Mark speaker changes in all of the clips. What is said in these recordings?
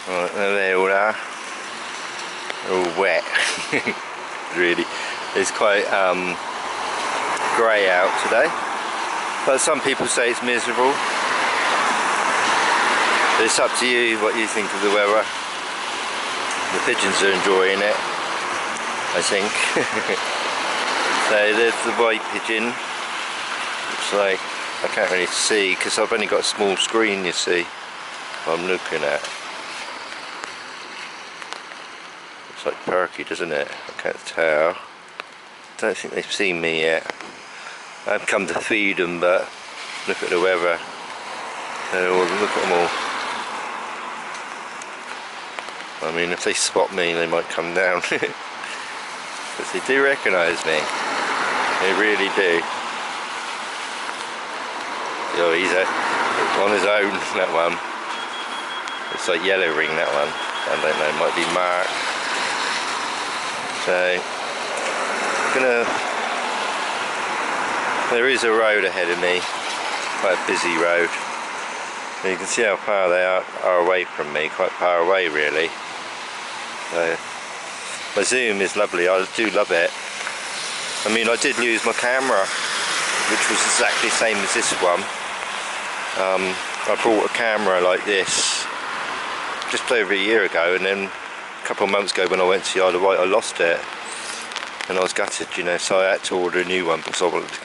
Speaker 1: Right, there they all are. They're all wet. Really. It's quite grey out today. But some people say it's miserable. But it's up to you what you think of the weather. The pigeons are enjoying it, I think. So there's the white pigeon. Looks like, I can't really see because I've only got a small screen, you see, I'm looking at. Looks like perky, doesn't it? I can't tell. Don't think they've seen me yet. I've come to feed them, but look at the weather. Look at them all. I mean, if they spot me, they might come down. But they do recognise me. They really do. Oh, he's on his own, that one. It's like yellow ring, that one. I don't know, it might be Mark. So, there is a road ahead of me, quite a busy road. And you can see how far they are away from me, quite far away really. So, my zoom is lovely, I do love it. I mean, I did lose my camera, which was exactly the same as this one. I bought a camera like this just over a year ago, and then a couple of months ago when I went to the Isle of Wight I lost it, and I was gutted, you know, so I had to order a new one because I wanted to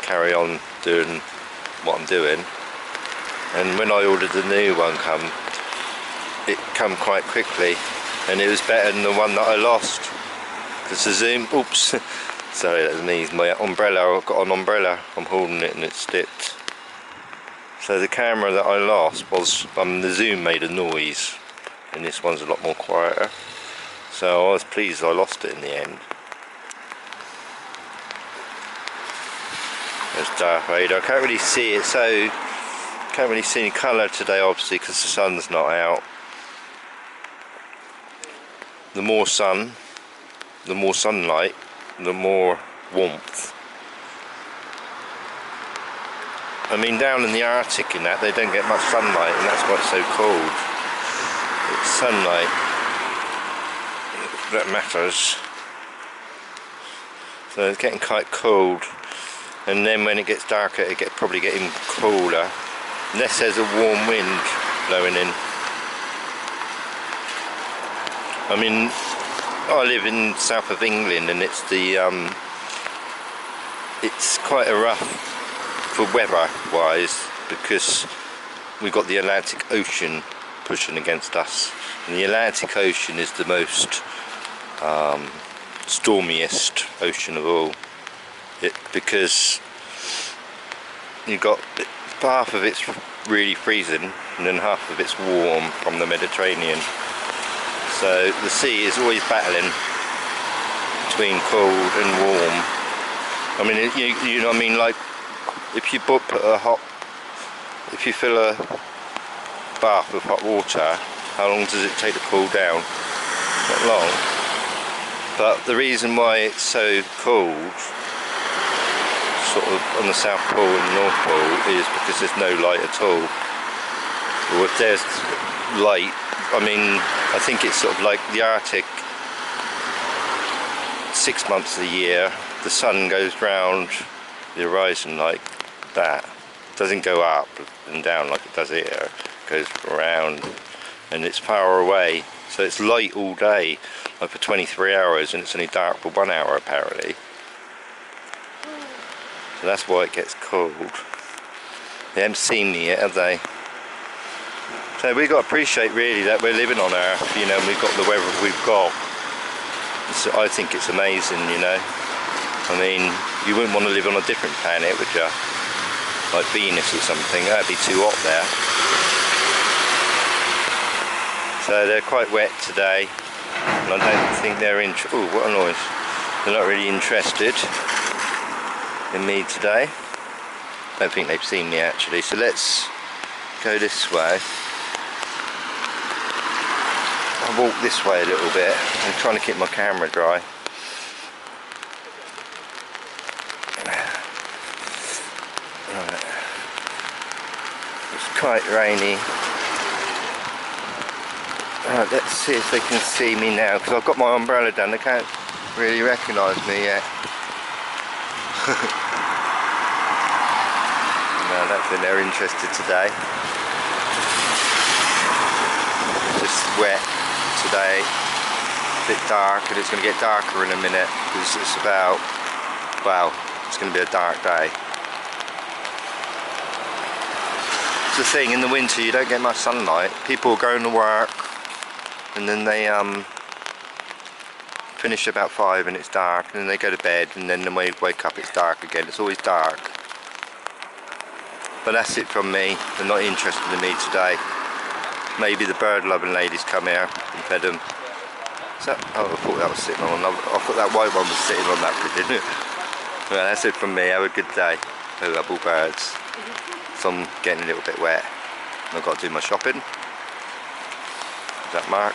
Speaker 1: carry on doing what I'm doing. And when I ordered the new one it come quite quickly, and it was better than the one that I lost because the zoom, oops, sorry, that was me, my umbrella, I've got an umbrella, I'm holding it and it's dipped. So the camera that I lost was, the zoom made a noise, and this one's a lot more quieter. So I was pleased I lost it in the end. There's Darth Vader. I can't really see it, so can't really see any colour today obviously because the sun's not out. The more sun, the more sunlight, the more warmth. I mean, down in the Arctic and that, they don't get much sunlight, and that's why it's so cold. It's sunlight that matters. So it's getting quite cold, and then when it gets darker it probably get even colder, unless there's a warm wind blowing in. I mean, I live in south of England, and it's quite a rough for weather wise because we've got the Atlantic Ocean pushing against us, and the Atlantic Ocean is the most stormiest ocean of all, because you've got half of it's really freezing and then half of it's warm from the Mediterranean. So the sea is always battling between cold and warm. I mean, you know what I mean, like if you fill a bath with hot water, how long does it take to cool down? Not long. But the reason why it's so cold, sort of on the South Pole and the North Pole, is because there's no light at all. Or if there's light, I mean, I think it's sort of like the Arctic. 6 months of the year, the sun goes round the horizon like that. It doesn't go up and down like it does here. It goes around, and it's far away, so it's light all day, like for 23 hours, and it's only dark for 1 hour apparently. So that's why it gets cold. They haven't seen me yet, have they? So we've got to appreciate really that we're living on Earth, you know, and we've got the weather we've got. I think it's amazing, you know. I mean, you wouldn't want to live on a different planet, would you? Like Venus or something, that'd be too hot there. So they're quite wet today, and I don't think they're oh, what a noise. They're not really interested in me today. I don't think they've seen me actually, so let's go this way. I'll walk this way a little bit. I'm trying to keep my camera dry. Right. It's quite rainy. Let's see if they can see me now, because I've got my umbrella down. They can't really recognise me yet. No, I don't think they're interested today. Just wet today, a bit dark, and it's going to get darker in a minute because it's about, well, it's going to be a dark day. It's the thing, in the winter you don't get much sunlight. People are going to work and then they finish about 5 and it's dark, and then they go to bed, and then when they wake up it's dark again. It's always dark. But that's it from me. They're not interested in me today. Maybe the bird loving ladies come here and fed them. So, oh, I thought that was sitting on. I thought that white one was sitting on that pigeon. Well, that's it from me. Have a good day. I love all birds. So I'm getting a little bit wet. I've got to do my shopping. Is that Mark?